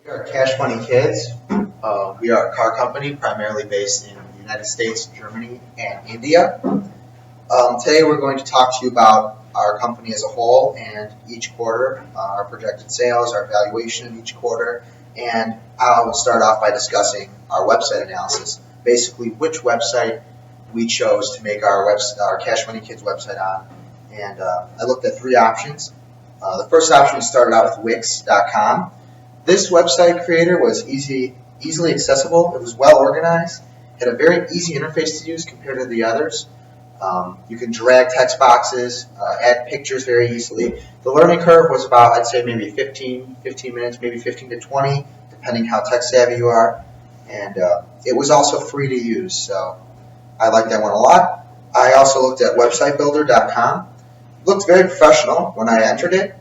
We are Cash Money Kids. We are a car company primarily based in the United States, Germany, and India. Today we're going to talk to you about our company as a whole and each quarter, our projected sales, our valuation of each quarter, and I will start off by discussing our website analysis, basically which website we chose to make our Cash Money Kids website on. And I looked at three options. The first option we started out with Wix.com. This website creator was easily accessible. It was well organized, had a very easy interface to use compared to the others. You can drag text boxes, add pictures very easily. The learning curve was about, I'd say, maybe 15 minutes, maybe 15 to 20, depending how tech savvy you are. And it was also free to use, so I like that one a lot. I also looked at websitebuilder.com. It looked very professional when I entered it.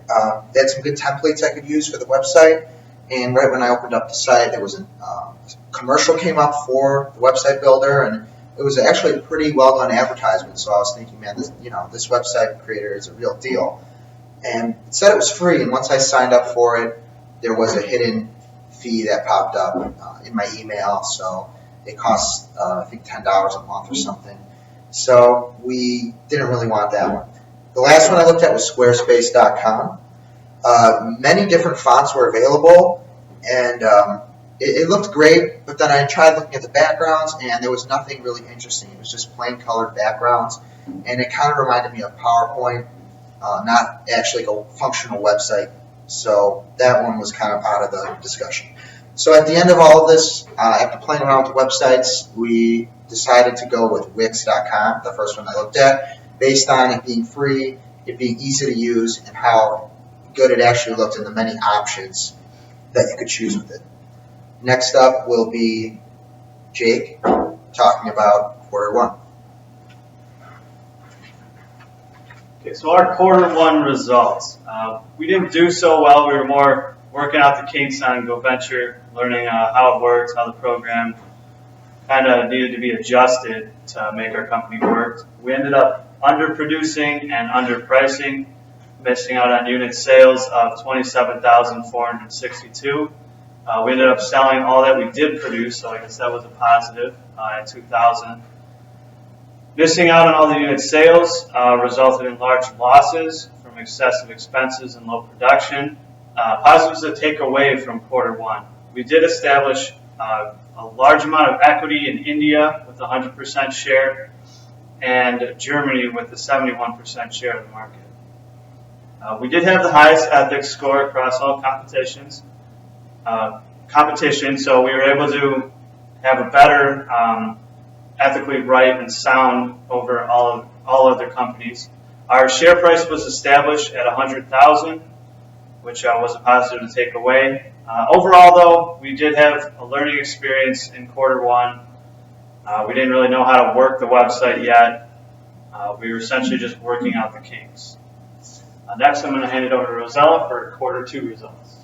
They had some good templates I could use for the website. And right when I opened up the site, there was a commercial came up for the website builder, and it was actually a pretty well done advertisement. So I was thinking, man, this website creator is a real deal. And it said it was free, and once I signed up for it, there was a hidden fee that popped up in my email. So it cost I think $10 a month or something. So we didn't really want that one. The last one I looked at was Squarespace.com. Many different fonts were available, and it looked great, but then I tried looking at the backgrounds, and there was nothing really interesting. It was just plain colored backgrounds, and it kind of reminded me of PowerPoint, not actually a functional website. So that one was kind of out of the discussion. So at the end of all of this, after playing around with the websites, we decided to go with Wix.com, the first one I looked at, based on it being free, it being easy to use, and how good it actually looked in the many options that you could choose with it. Next up will be Jake talking about quarter one. Okay, so our quarter one results. We didn't do so well. We were more working out the kinks on GoVenture, learning how it works, how the program kind of needed to be adjusted to make our company work. We ended up underproducing and underpricing, missing out on unit sales of 27,462. We ended up selling all that we did produce, so I guess that was a positive at 2,000. Missing out on all the unit sales resulted in large losses from excessive expenses and low production. Positives to take away from quarter one. We did establish a large amount of equity in India with a 100% share and Germany with a 71% share of the market. We did have the highest ethics score across all competitions, so we were able to have a better ethically right and sound over all other companies. Our share price was established at 100,000, which was a positive to take away. Overall, though, we did have a learning experience in quarter one. We didn't really know how to work the website yet. We were essentially just working out the kinks. Next, I'm going to hand it over to Rosella for quarter two results.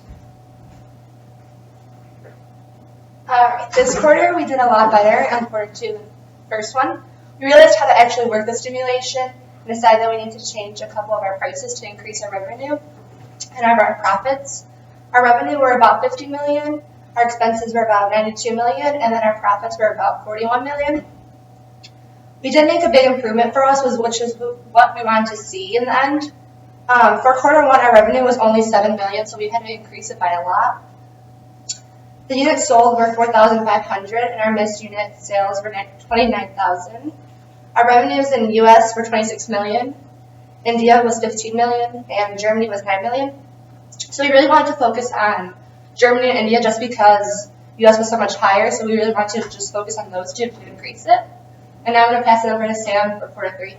This quarter, we did a lot better on quarter two than the first one. We realized how to actually work the stimulation and decided that we need to change a couple of our prices to increase our revenue and our profits. Our revenue were about $50 million, our expenses were about $92 million, and then our profits were about $41 million. We did make a big improvement for us, which is what we wanted to see in the end. For quarter one, our revenue was only $7 million, so we had to increase it by a lot. The units sold were 4,500, and our missed unit sales were 29,000. Our revenues in the U.S. were $26 million, India was $15 million, and Germany was $9 million. So we really wanted to focus on Germany and India just because U.S. was so much higher, so we really wanted to just focus on those two to increase it. And now I'm going to pass it over to Sam for quarter three.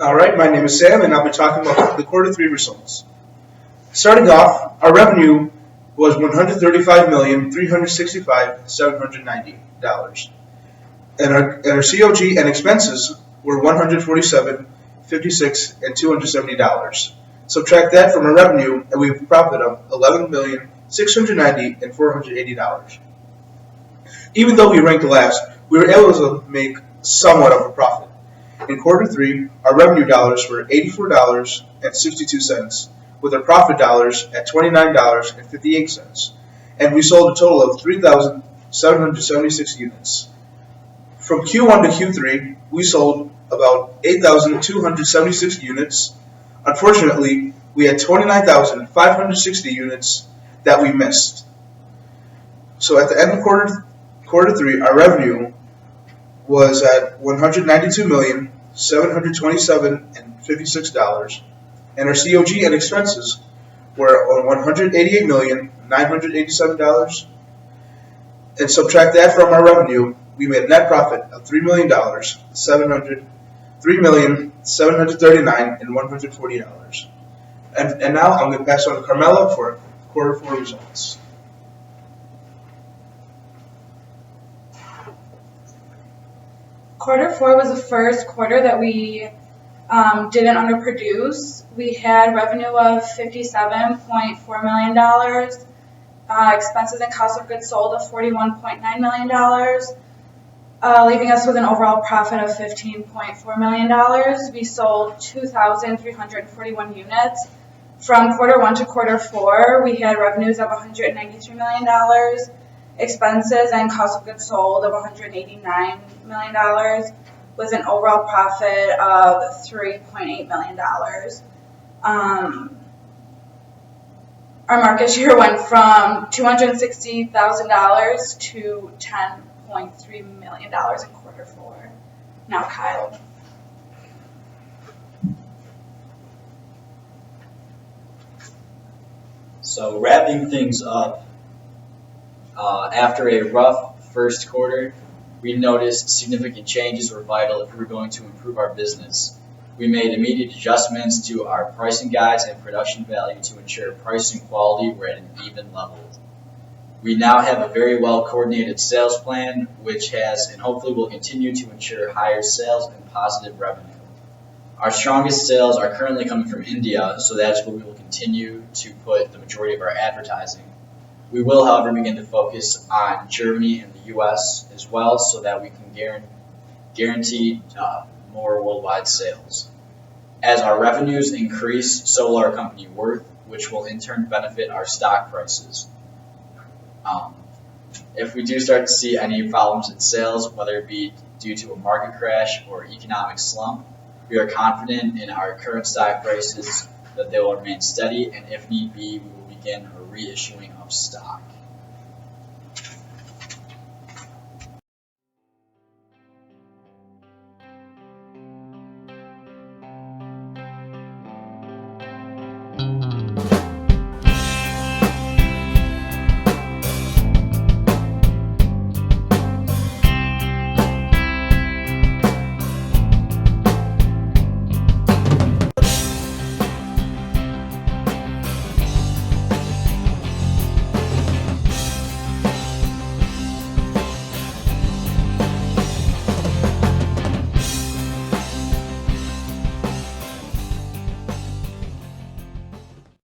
All right, my name is Sam, and I'll be talking about the quarter three results. Starting off, our revenue was $135,365,790, and our COG and expenses were $147,056, and $270. Subtract that from our revenue, and we have a profit of $11,690,000 and $480. Even though we ranked last, we were able to make somewhat of a profit. In quarter three, our revenue dollars were $84.62, with our profit dollars at $29.58, and we sold a total of 3,776 units. From Q1 to Q3, we sold about 8,276 units. Unfortunately, we had 29,560 units that we missed. So at the end of quarter three, our revenue was at $192,727.56, and our COG and expenses were on $188,987. And subtract that from our revenue, we made a net profit of $3,739,140. And now I'm going to pass on to Carmela for quarter four results. Quarter four was the first quarter that we didn't underproduce. We had revenue of $57.4 million, expenses and cost of goods sold of $41.9 million, leaving us with an overall profit of $15.4 million. We sold 2,341 units. From quarter one to quarter four, we had revenues of $193 million, expenses and cost of goods sold of $189 million, with an overall profit of $3.8 million. Our market share went from $260,000 to $10.3 million in quarter four. Now, Kyle. So wrapping things up, after a rough first quarter, we noticed significant changes were vital if we were going to improve our business. We made immediate adjustments to our pricing guides and production value to ensure price and quality were at an even level. We now have a very well coordinated sales plan, which has and hopefully will continue to ensure higher sales and positive revenue. Our strongest sales are currently coming from India, so that's where we will continue to put the majority of our advertising. We will, however, begin to focus on Germany and the US as well, so that we can guarantee more worldwide sales. As our revenues increase, so will our company worth, which will in turn benefit our stock prices. If we do start to see any problems in sales, whether it be due to a market crash or economic slump, we are confident in our current stock prices that they will remain steady, and if need be, we will begin a reissuing of stock.